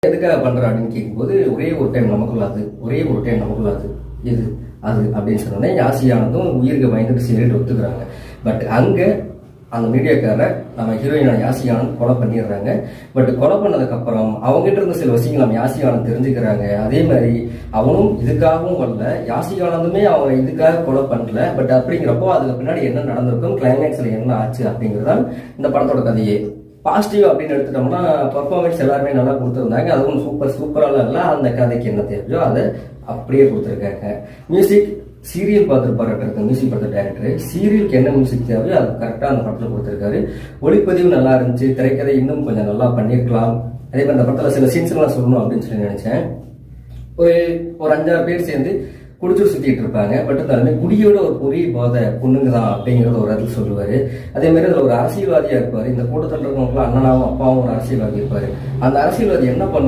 எதுக்காக பண்ற அப்படின்னு கேட்கும்போது ஒரே ஒரு டைம் நமக்குள்ளாது இது அது அப்படின்னு சொன்னோடனே யாசியானதும் உயிருக்கு பயந்துட்டு சரிட்டு ஒத்துக்கிறாங்க. பட் அங்க அந்த மீடியாக்கார நம்ம ஹீரோயினான யாசியானந்த் கொலை பண்ணிடுறாங்க. பட் கொலை பண்ணதுக்கு அப்புறம் அவங்ககிட்ட இருந்த சில விஷயங்கள் நம்ம யாசியானந்த் தெரிஞ்சுக்கிறாங்க. அதே மாதிரி அவனும் இதுக்காகவும் வரல, யாசியானந்துமே அவன் இதுக்காக கொலை பண்ணல. பட் அப்படிங்கிறப்போ அதுக்கு பின்னாடி என்ன நடந்திருக்கும், கிளைமேக்ஸ்ல என்ன ஆச்சு அப்படிங்கிறதான் இந்த படத்தோட கதையே. பாசிட்டிவ் அப்படின்னு எடுத்துட்டோம்னா பர்ஃபார்மன்ஸ் எல்லாருமே நல்லா கொடுத்துருந்தாங்க. அதுவும் சூப்பராலாம் இல்லை. அந்த கதைக்கு என்ன தேவையோ அதை அப்படியே கொடுத்துருக்காங்க. மியூசிக் சீரியல் பார்த்துருப்பாரு மியூசிக் பார்த்த டைரக்டர், சீரியலுக்கு என்ன மியூசிக் தேவையோ அது கரெக்டாக அந்த படத்தில் கொடுத்துருக்காரு. ஒளிப்பதிவு நல்லா இருந்துச்சு, திரைக்கதை இன்னும் கொஞ்சம் நல்லா பண்ணியிருக்கலாம். அதே மாதிரி அந்த படத்தில் சில சீன்ஸ்லாம் சொல்லணும் அப்படின்னு சொல்லி நினைச்சேன். ஒரு 5-6 பேர் சேர்ந்து குடிச்சு சுத்திட்டு இருப்பாங்க. பட் இருந்தாலுமே குடியோட ஒரு பொரிய போதை பொண்ணுங்க தான் அப்படிங்கறத ஒரு இடத்துல சொல்லுவாரு. அதே மாதிரி அதுல ஒரு அரசியல்வாதியா இருப்பாரு. இந்த கூட்டத்தில் இருக்கிறவங்களுக்குலாம் அண்ணனாவும் அப்பாவும் ஒரு அரசியல்வாதி இருப்பாரு. அந்த அரசியல்வாதி என்ன பண்ணுவாங்க